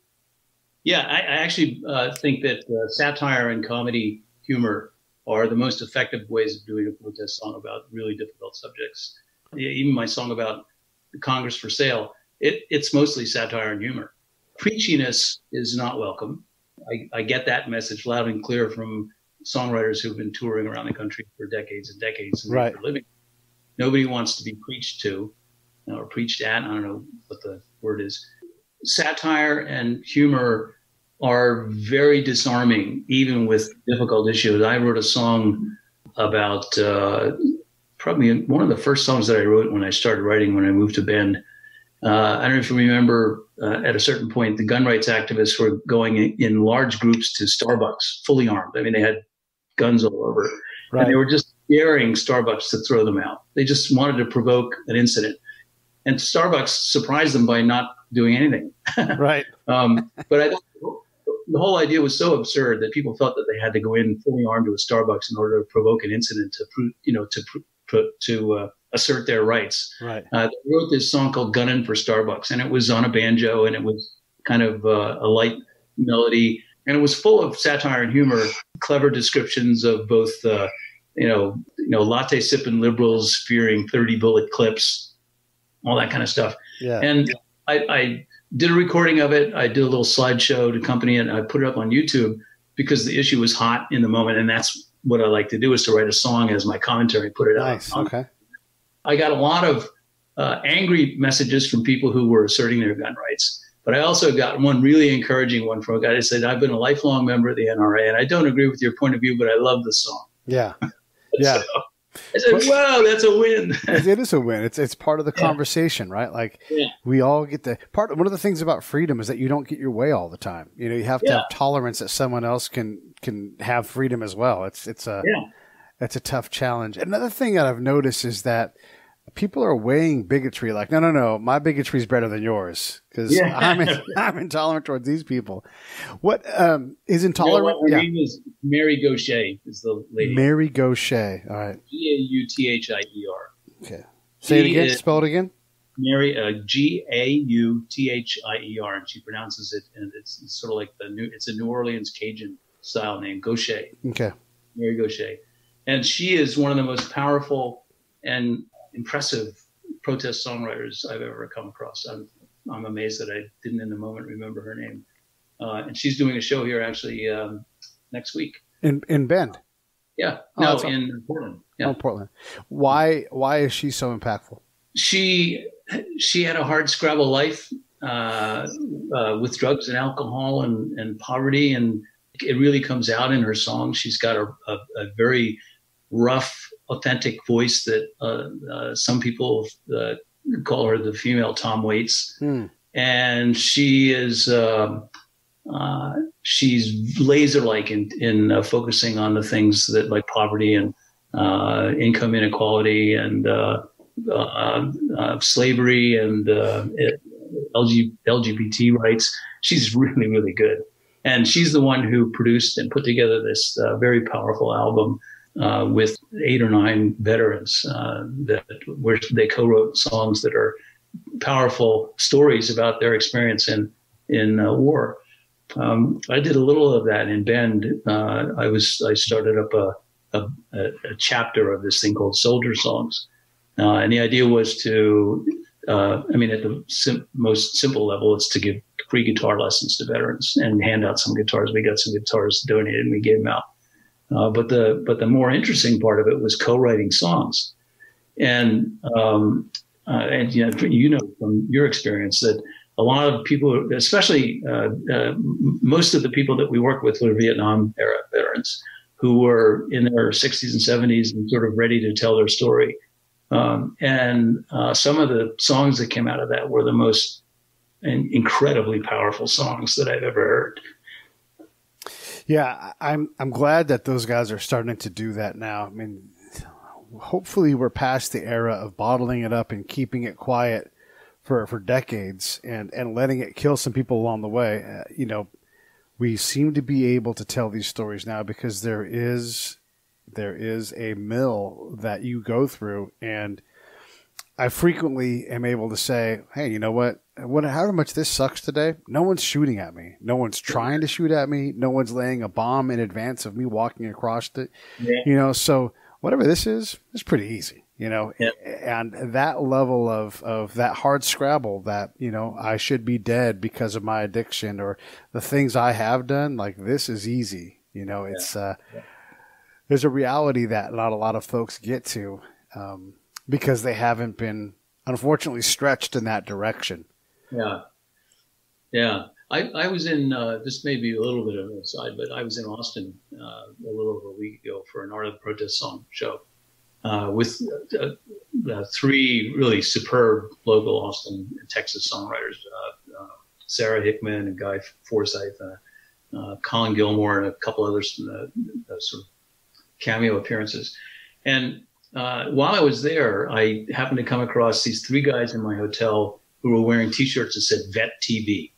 Yeah, I actually think that satire and comedy humor are the most effective ways of doing a protest song about really difficult subjects. Even my song about Congress for sale, it's mostly satire and humor. Preachiness is not welcome. I get that message loud and clear from songwriters who've been touring around the country for decades and decades and right. for a living. Nobody wants to be preached to or preached at. I don't know what the word is. Satire and humor are very disarming, even with difficult issues. I wrote a song about probably one of the first songs that I wrote when I started writing when I moved to Bend. I don't know if you remember, at a certain point, the gun rights activists were going in large groups to Starbucks, fully armed. I mean, they had guns all over. Right. And they were just daring Starbucks to throw them out. They just wanted to provoke an incident. And Starbucks surprised them by not doing anything. Right. But I thought the whole idea was so absurd that people felt that they had to go in fully armed to a Starbucks in order to provoke an incident to assert their rights. Right. They wrote this song called "Gunnin' for Starbucks," and it was on a banjo, and it was kind of a light melody, and it was full of satire and humor, clever descriptions of both, latte sipping liberals fearing 30 bullet clips, all that kind of stuff. Yeah. And I did a recording of it. I did a little slideshow to accompany it, and I put it up on YouTube because the issue was hot in the moment, and that's what I like to do, is to write a song as my commentary, put it nice. out. Okay. I got a lot of angry messages from people who were asserting their gun rights, but I also got one really encouraging one from a guy that said, "I've been a lifelong member of the NRA, and I don't agree with your point of view, but I love the song." Yeah. Yeah. I said, wow, that's a win. It is a win. It's part of the conversation, right? Like we all get one of the things about freedom is that you don't get your way all the time. You know, you have to have tolerance that someone else can have freedom as well. It's a tough challenge. Another thing that I've noticed is that people are weighing bigotry like, no, my bigotry is better than yours because I'm intolerant towards these people. What is intolerant? Her name is Mary Gaucher is the lady. Mary Gaucher. All right. Gauthier. Okay. Say it again. Spell it again. Mary Gauthier, and she pronounces it, and it's sort of like it's a New Orleans Cajun style name, Gaucher. Okay. Mary Gaucher, and she is one of the most powerful and impressive protest songwriters I've ever come across. I'm amazed that I didn't in the moment remember her name. And she's doing a show here actually next week. In Bend? Yeah. No, in Portland. Yeah. Oh, Portland. Why is she so impactful? She had a hard scrabble life with drugs and alcohol and poverty, and it really comes out in her songs. She's got a very rough, authentic voice that some people call her the female Tom Waits. And she is she's laser-like in focusing on the things that like poverty and income inequality and slavery and LGBT rights. She's really, really good. And she's the one who produced and put together this very powerful album with 8 or 9 veterans where they co-wrote songs that are powerful stories about their experience in war. I did a little of that in Bend. I started up a chapter of this thing called Soldier Songs, and the idea was to, at the most simple level, it's to give free guitar lessons to veterans and hand out some guitars. We got some guitars donated and we gave them out. But the more interesting part of it was co-writing songs, and you know from your experience that a lot of people, especially most of the people that we work with, were Vietnam era veterans who were in their 60s and 70s and sort of ready to tell their story. And some of the songs that came out of that were the most incredibly powerful songs that I've ever heard. Yeah, I'm glad that those guys are starting to do that now. I mean, hopefully we're past the era of bottling it up and keeping it quiet for decades and letting it kill some people along the way. We seem to be able to tell these stories now because there is a mill that you go through, and I frequently am able to say, hey, you know what, however much this sucks today, no one's shooting at me. No one's trying to shoot at me. No one's laying a bomb in advance of me walking across it. Yeah. So whatever this is, it's pretty easy, Yeah. And that level of that hard scrabble that, I should be dead because of my addiction or the things I have done, like this is easy. It's, there's a reality that not a lot of folks get to, because they haven't been, unfortunately, stretched in that direction. Yeah. Yeah. I was in, this may be a little bit of an aside, but I was in Austin a little over a week ago for an Art of the Protest song show with 3 really superb local Austin, Texas songwriters, Sarah Hickman and Guy Forsyth, Colin Gilmore, and a couple others, sort of cameo appearances. And while I was there, I happened to come across these 3 guys in my hotel who were wearing T-shirts that said Vet TV.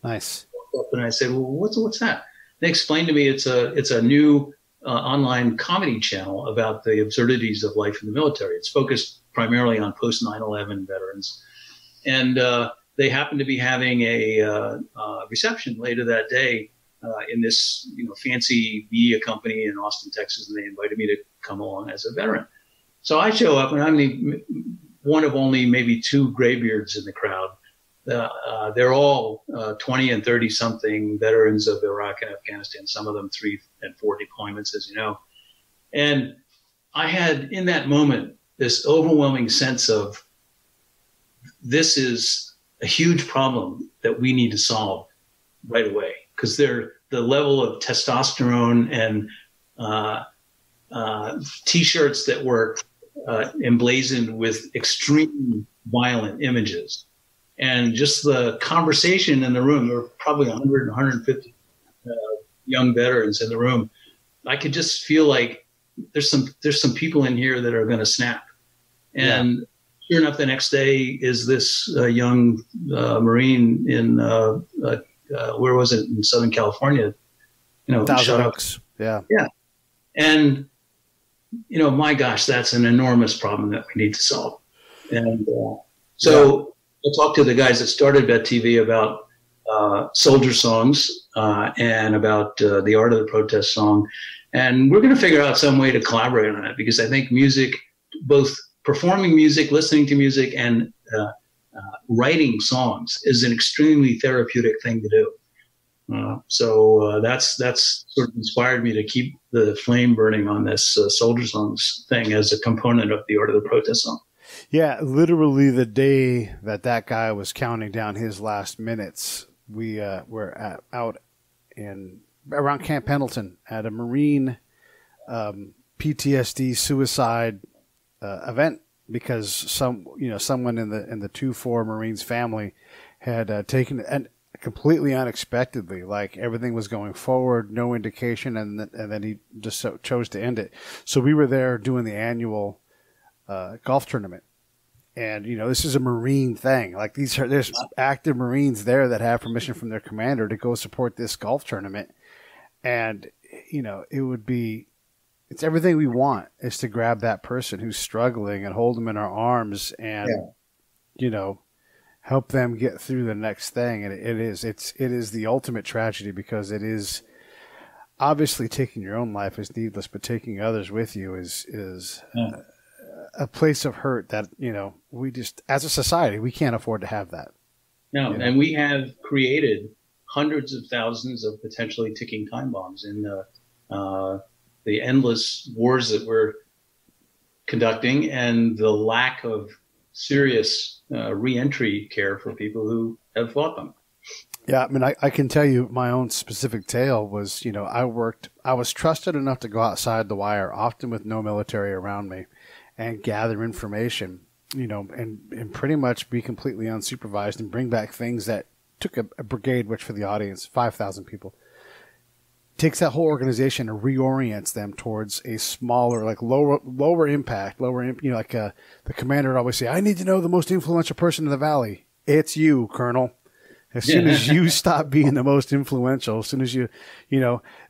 Nice. And I said, well, what's that? They explained to me it's a new online comedy channel about the absurdities of life in the military. It's focused primarily on post 9/11 veterans, and they happened to be having a reception later that day in this fancy media company in Austin, Texas, and they invited me to come along as a veteran. So I show up, and I'm one of only maybe 2 graybeards in the crowd. They're all 20 and 30 something veterans of Iraq and Afghanistan, some of them 3 and 4 deployments, as you know. And I had in that moment this overwhelming sense of this is a huge problem that we need to solve right away, because the level of testosterone and T-shirts that were emblazoned with extreme violent images. And just the conversation in the room, there were probably 100, 150 young veterans in the room. I could just feel like there's some people in here that are going to snap. And sure enough, the next day is this young Marine in, where was it, in Southern California? Thousand Oaks. Yeah. Yeah. And, my gosh, that's an enormous problem that we need to solve. And I talked to the guys that started Vet TV about soldier songs and about the art of the protest song. And we're going to figure out some way to collaborate on it, because I think music, both performing music, listening to music, and writing songs is an extremely therapeutic thing to do. So that's sort of inspired me to keep the flame burning on this soldier songs thing as a component of the art of the protest song. Yeah, literally the day that guy was counting down his last minutes, we were out around Camp Pendleton at a Marine PTSD suicide event, because someone in the 2-4 Marines family had taken, and completely unexpectedly, like everything was going forward, no indication, and then he just chose to end it. So we were there doing the annual golf tournament. And, this is a Marine thing. Like there's active Marines there that have permission from their commander to go support this golf tournament. And, it's everything we want is to grab that person who's struggling and hold them in our arms and, help them get through the next thing. And it is the ultimate tragedy, because it is obviously taking your own life is needless, but taking others with you is a place of hurt that, we just, as a society, we can't afford to have that. No, and we have created hundreds of thousands of potentially ticking time bombs in the endless wars that we're conducting, and the lack of serious reentry care for people who have fought them. Yeah, I mean, I can tell you my own specific tale was, I was trusted enough to go outside the wire, often with no military around me, and gather information, and pretty much be completely unsupervised and bring back things that took a brigade, which for the audience, 5,000 people, takes that whole organization and reorients them towards a smaller, like lower impact, the commander would always say, I need to know the most influential person in the valley. It's you, Colonel. As soon as you stop being the most influential, as soon as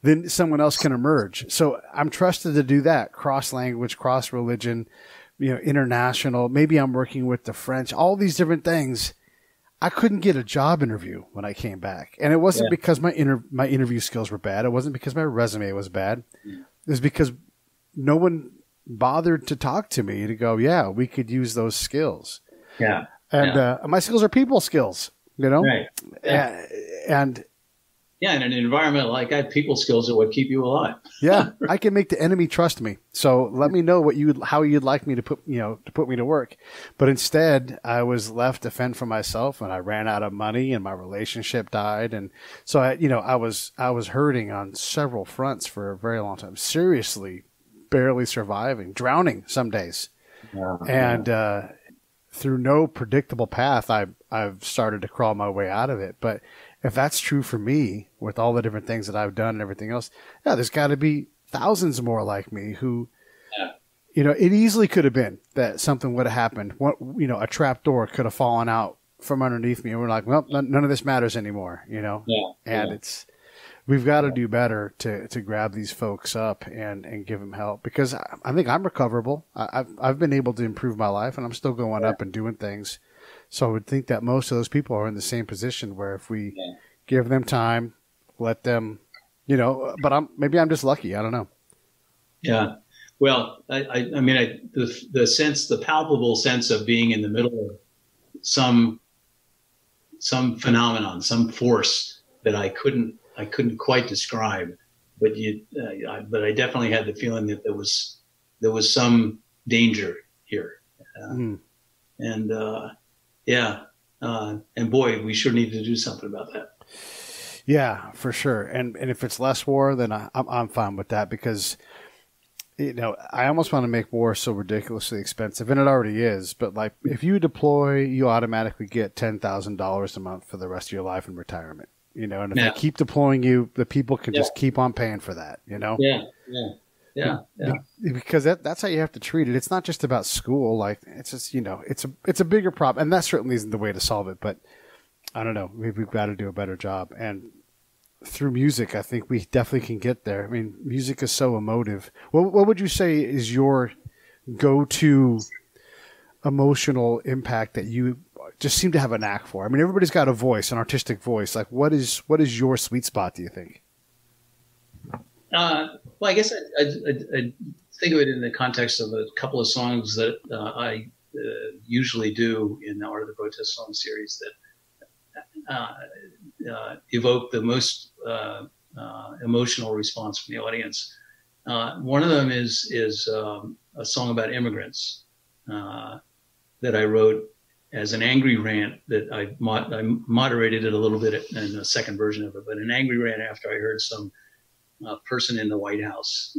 then someone else can emerge. So I'm trusted to do that. Cross language, cross religion, international. Maybe I'm working with the French, all these different things. I couldn't get a job interview when I came back. And it wasn't because my interview skills were bad. It wasn't because my resume was bad. It was because no one bothered to talk to me to go, we could use those skills. Yeah. And my skills are people skills. Right. Yeah. And in an environment like that, people skills are what keep you alive. Yeah, I can make the enemy trust me. So let me know how you'd like me to put me to work. But instead, I was left to fend for myself, and I ran out of money, and my relationship died, and so I was hurting on several fronts for a very long time. Seriously, barely surviving, drowning some days, and through no predictable path, I've started to crawl my way out of it. But if that's true for me, with all the different things that I've done and everything else, there's got to be thousands more like me who, it easily could have been that something would have happened. A trap door could have fallen out from underneath me, and we're like, well, none of this matters anymore, we've got to do better to grab these folks up and give them help, because I think I'm recoverable. I've been able to improve my life, and I'm still going up and doing things. So I would think that most of those people are in the same position, where if we give them time, let them, but maybe I'm just lucky. I don't know. Yeah. Well, the palpable sense of being in the middle of some phenomenon, some force that I couldn't quite describe, but I definitely had the feeling that there was some danger here. And boy, we sure need to do something about that. Yeah, for sure. And if it's less war, then I'm fine with that, because You know, I almost want to make war so ridiculously expensive, and it already is. But like, if you deploy, you automatically get $10,000 a month for the rest of your life in retirement. You know, and if they keep deploying you, the people can just keep on paying for that. You know. Yeah. Because that's how you have to treat it. It's not just about school. Like, it's just, you know, it's a bigger problem, and that certainly isn't the way to solve it. But I don't know. We've got to do a better job. And through music, I think we definitely can get there. I mean, music is so emotive. What would you say is your go-to emotional impact that you just seem to have a knack for? I mean, everybody's got a voice, an artistic voice. Like, what is your sweet spot, do you think? Well, I guess I think of it in the context of a couple of songs that I usually do in the Art of the Protest song series that evoke the most emotional response from the audience. One of them is a song about immigrants that I wrote as an angry rant that I moderated it a little bit in the second version of it, but an angry rant after I heard some person in the White House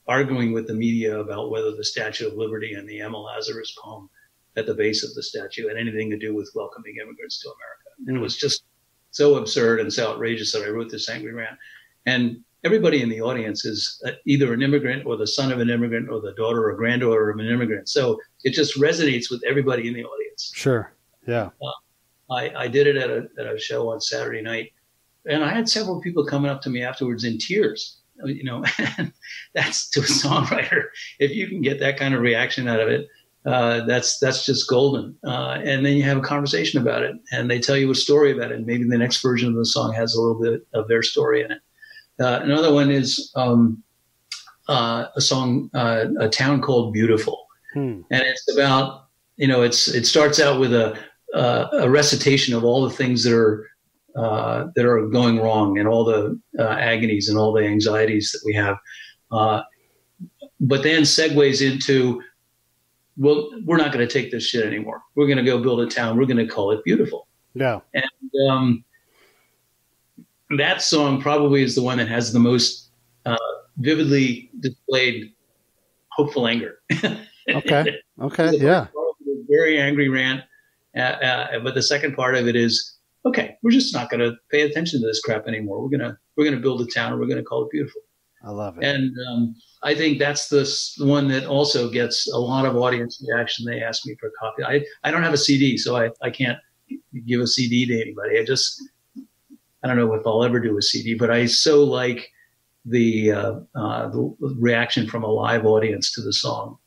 arguing with the media about whether the Statue of Liberty and the Emma Lazarus poem at the base of the statue had anything to do with welcoming immigrants to America. And it was just so absurd and so outrageous that I wrote this angry rant. And everybody in the audience is either an immigrant or the son of an immigrant or the daughter or granddaughter of an immigrant. So it just resonates with everybody in the audience. Sure. Yeah. I did it at a show on Saturday night. And I had several people coming up to me afterwards in tears, you know, and that's to a songwriter. If you can get that kind of reaction out of it, that's just golden. And then you have a conversation about it and they tell you a story about it. And maybe the next version of the song has a little bit of their story in it. Another one is a song, A Town Called Beautiful. And it's about, you know, it starts out with a recitation of all the things that are going wrong and all the agonies and all the anxieties that we have. But then segues into, well, we're not going to take this shit anymore. We're going to go build a town. We're going to call it beautiful. Yeah. And that song probably is the one that has the most vividly displayed hopeful anger. Okay. Yeah. Very angry rant. But the second part of it is, okay, we're just not going to pay attention to this crap anymore. We're gonna build a town and we're gonna call it beautiful. I love it. And I think that's the one that also gets a lot of audience reaction. They ask me for a copy. I don't have a CD, so I can't give a CD to anybody. I don't know if I'll ever do a CD, but I so like the reaction from a live audience to the song.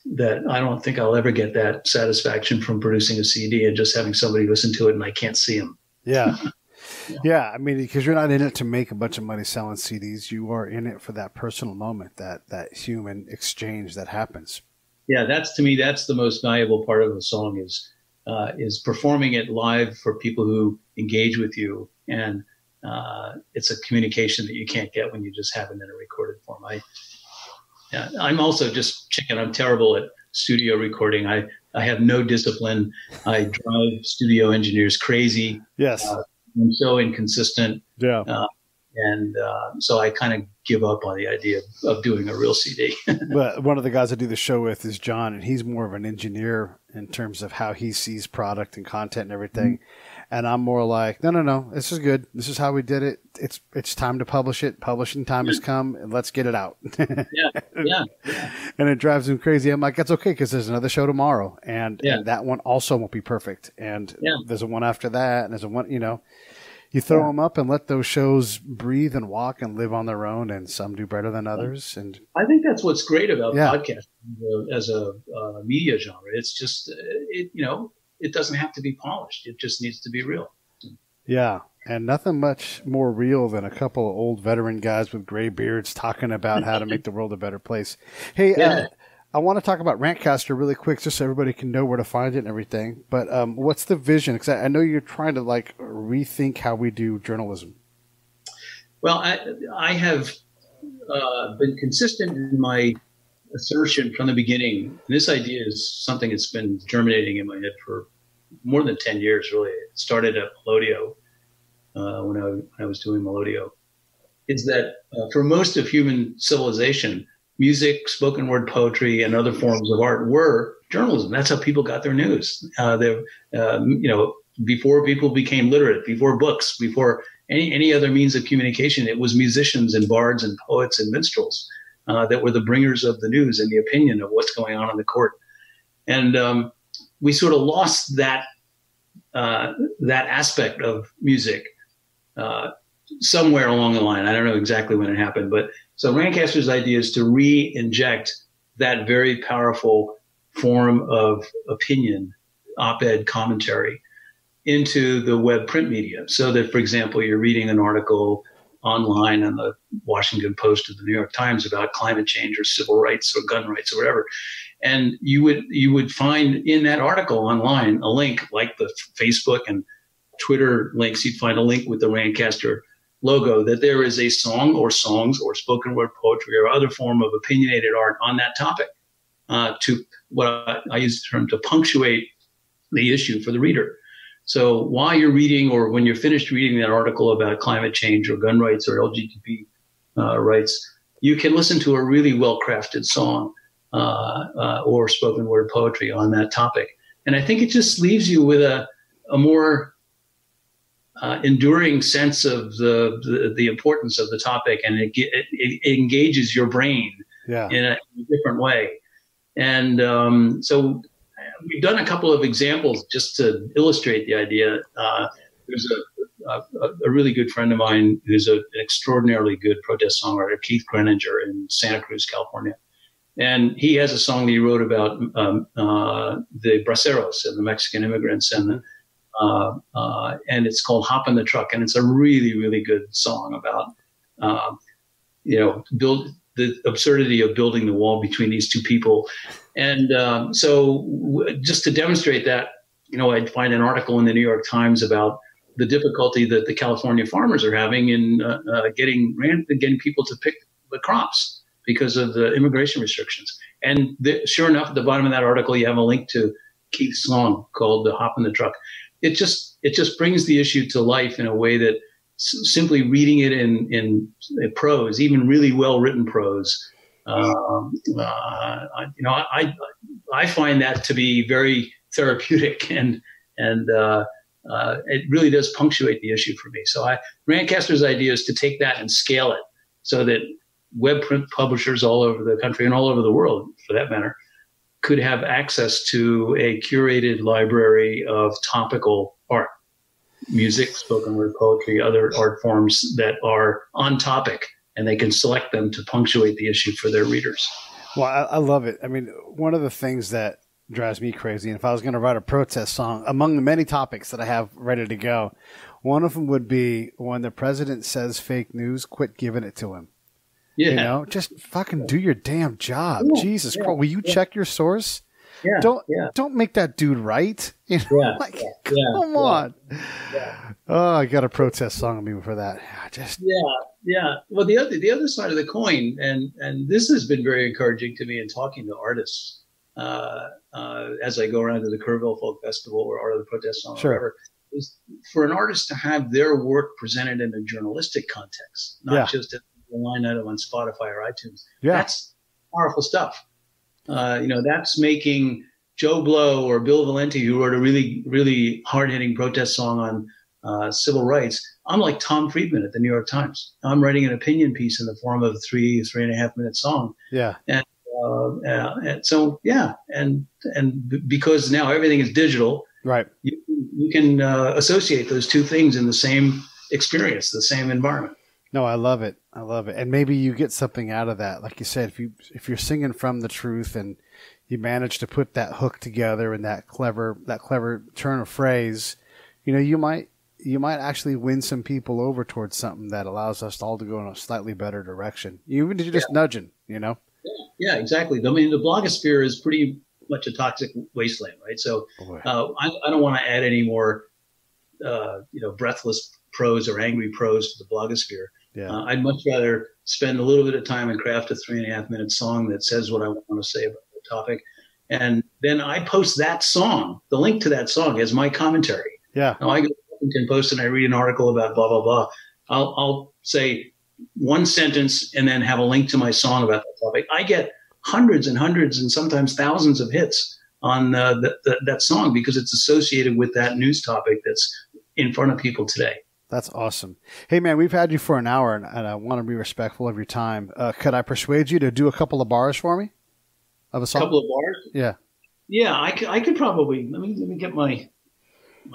That I don't think I'll ever get that satisfaction from producing a CD and just having somebody listen to it and I can't see them. Yeah. Yeah. I mean, because you're not in it to make a bunch of money selling CDs. You are in it for that personal moment, that human exchange that happens. Yeah. To me, that's the most valuable part of the song is performing it live for people who engage with you. And it's a communication that you can't get when you just have it in a recorded form. I'm also just chicken. I'm terrible at studio recording. I have no discipline. I drive studio engineers crazy. Yes. I'm so inconsistent. Yeah. So I kind of give up on the idea of doing a real CD. But one of the guys I do the show with is John, and he's more of an engineer in terms of how he sees product and content and everything. And I'm more like, no, this is good. This is how we did it. It's time to publish it. Publishing time has come, and let's get it out. Yeah. And it drives him crazy. I'm like, that's okay because there's another show tomorrow, and that one also won't be perfect. And there's a one after that, and there's a one. You know, you throw them up and let those shows breathe and walk and live on their own. And some do better than others. And I think that's what's great about podcasting as a media genre. It's just it doesn't have to be polished. It just needs to be real. Yeah. And nothing much more real than a couple of old veteran guys with gray beards talking about how to make the world a better place. Hey, I want to talk about Rantcaster really quick just so everybody can know where to find it and everything. But what's the vision? Because I know you're trying to like rethink how we do journalism. Well, I have been consistent in my assertion from the beginning. This idea is something that's been germinating in my head for more than 10 years, really. It started at Melodio when I was doing Melodio. is that for most of human civilization, music, spoken word poetry, and other forms of art were journalism. That's how people got their news. Before people became literate, before books, before any other means of communication, it was musicians and bards and poets and minstrels that were the bringers of the news and the opinion of what's going on in the court. And we sort of lost that aspect of music somewhere along the line. I don't know exactly when it happened, but so Rantcaster's idea is to re-inject that very powerful form of opinion, op-ed commentary, into the web print media. So that, for example, you're reading an article online on the Washington Post or the New York Times about climate change or civil rights or gun rights or whatever. And you would find in that article online a link like the Facebook and Twitter links. You'd find a link with the Rantcaster logo that there is a song or songs or spoken word poetry or other form of opinionated art on that topic to what I use the term to punctuate the issue for the reader. So while you're reading or when you're finished reading that article about climate change or gun rights or LGBT rights, you can listen to a really well-crafted song or spoken word poetry on that topic. And I think it just leaves you with a more enduring sense of the importance of the topic, and it engages your brain in a different way. And so we've done a couple of examples just to illustrate the idea. There's a really good friend of mine who's an extraordinarily good protest songwriter, Keith Greninger in Santa Cruz, California. And he has a song that he wrote about the braceros and the Mexican immigrants, and it's called "Hop in the Truck," and it's a really, really good song about the absurdity of building the wall between these two people. And so just to demonstrate that, I'd find an article in the New York Times about the difficulty that the California farmers are having in getting people to pick the crops because of the immigration restrictions. And sure enough, at the bottom of that article, you have a link to Keith's song called "Hop in the Truck." It just brings the issue to life in a way that simply reading it in prose, even really well-written prose, I find that to be very therapeutic, and it really does punctuate the issue for me. So Rantcaster's idea is to take that and scale it so that web print publishers all over the country and all over the world, for that matter, could have access to a curated library of topical art, music, spoken word poetry, other art forms that are on topic, and they can select them to punctuate the issue for their readers. Well, I love it. I mean, one of the things that drives me crazy, and if I was going to write a protest song, among the many topics that I have ready to go, one of them would be when the president says fake news, quit giving it to him. Yeah. Just fucking do your damn job. Yeah, Jesus Christ. Will you check your source? Yeah. Don't make that dude right. Come on. Yeah. Oh, I got a protest song on me for that. Yeah. Well, the other side of the coin, and this has been very encouraging to me in talking to artists as I go around to the Kerrville Folk Festival or Art of the Protest Song or whatever, is for an artist to have their work presented in a journalistic context, not just a line item on Spotify or iTunes. Yeah. That's powerful stuff. That's making Joe Blow or Bill Valenti, who wrote a really, really hard-hitting protest song on civil rights. I'm like Tom Friedman at the New York Times. I'm writing an opinion piece in the form of a 3.5 minute song. Yeah. And because now everything is digital, right? You can associate those two things in the same experience, the same environment. No, I love it. And maybe you get something out of that. Like you said, if you're singing from the truth and you manage to put that hook together and that clever turn of phrase, you might actually win some people over towards something that allows us all to go in a slightly better direction. Even if you're just nudging, Yeah, exactly. I mean, the blogosphere is pretty much a toxic wasteland, right? So I don't want to add any more, breathless prose or angry prose to the blogosphere. Yeah. I'd much rather spend a little bit of time and craft a 3.5 minute song that says what I want to say about the topic. And then I post that song, the link to that song as my commentary. Yeah. Now I go to Washington Post and I read an article about blah, blah, blah. I'll say, one sentence and then have a link to my song about that topic, I get hundreds and hundreds and sometimes thousands of hits on that song because it's associated with that news topic that's in front of people today. That's awesome. Hey, man, we've had you for an hour, and I want to be respectful of your time. Could I persuade you to do a couple of bars for me of a song? A couple of bars? Yeah. Yeah, I could probably. Let me get my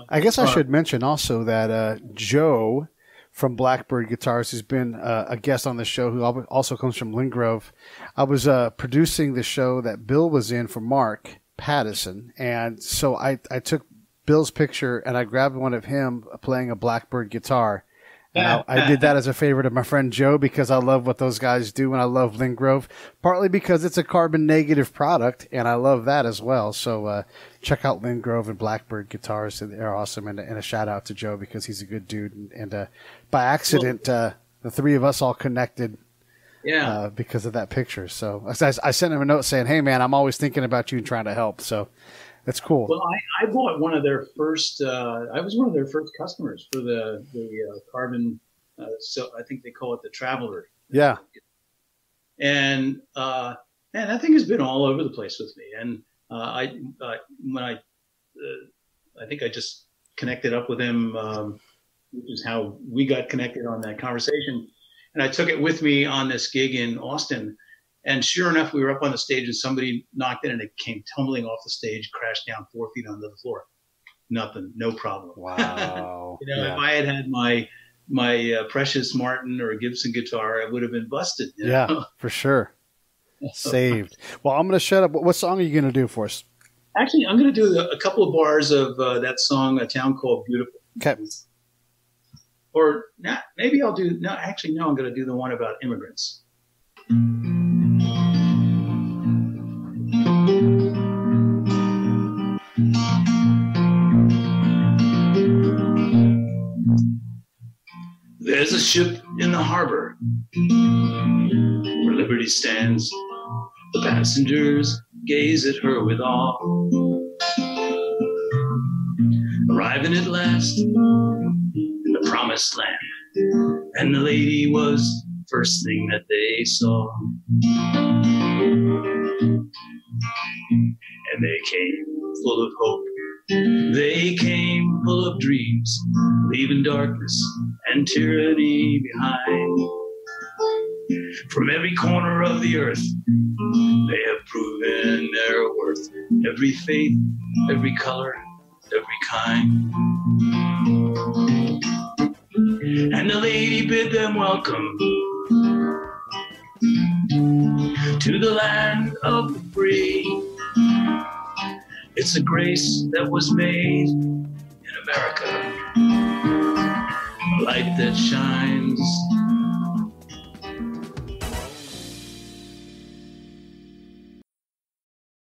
I guess I should mention also that Joe from Blackbird Guitars has been a guest on the show who also comes from Lynn Grove. I was producing the show that Bill was in for Mark Pattison, and so I took Bill's picture and I grabbed one of him playing a Blackbird guitar. And I did that as a favor to my friend Joe because I love what those guys do and I love Lynn Grove, partly because it's a carbon negative product and I love that as well. So check out Lynn Grove and Blackbird Guitars. They're awesome. And a shout out to Joe because he's a good dude. And by accident, the three of us all connected because of that picture. So I sent him a note saying, hey, man, I'm always thinking about you and trying to help. So that's cool. Well, I bought one of their first. I was one of their first customers for the carbon. So I think they call it the Traveler. Yeah. And that thing has been all over the place with me. And I think I just connected up with him, which is how we got connected on that conversation. And I took it with me on this gig in Austin. And sure enough, we were up on the stage and somebody knocked in and it came tumbling off the stage, crashed down 4 feet onto the floor. Nothing, no problem. Wow. If I had my precious Martin or Gibson guitar, I would have been busted. Yeah, for sure. Saved. Well, I'm going to shut up. What song are you going to do for us? Actually, I'm going to do a couple of bars of that song, A Town Called Beautiful. Okay. Or maybe I'll do, I'm going to do the one about immigrants. There's a ship in the harbor where liberty stands. The passengers gaze at her with awe. Arriving at last in the promised land, and the lady was first thing that they saw. And they came full of hope. They came full of dreams, leaving darkness and tyranny behind. From every corner of the earth, they have proven their worth. Every faith, every color, every kind. And the lady bid them welcome to the land of the free. It's a grace that was made in America, a light that shines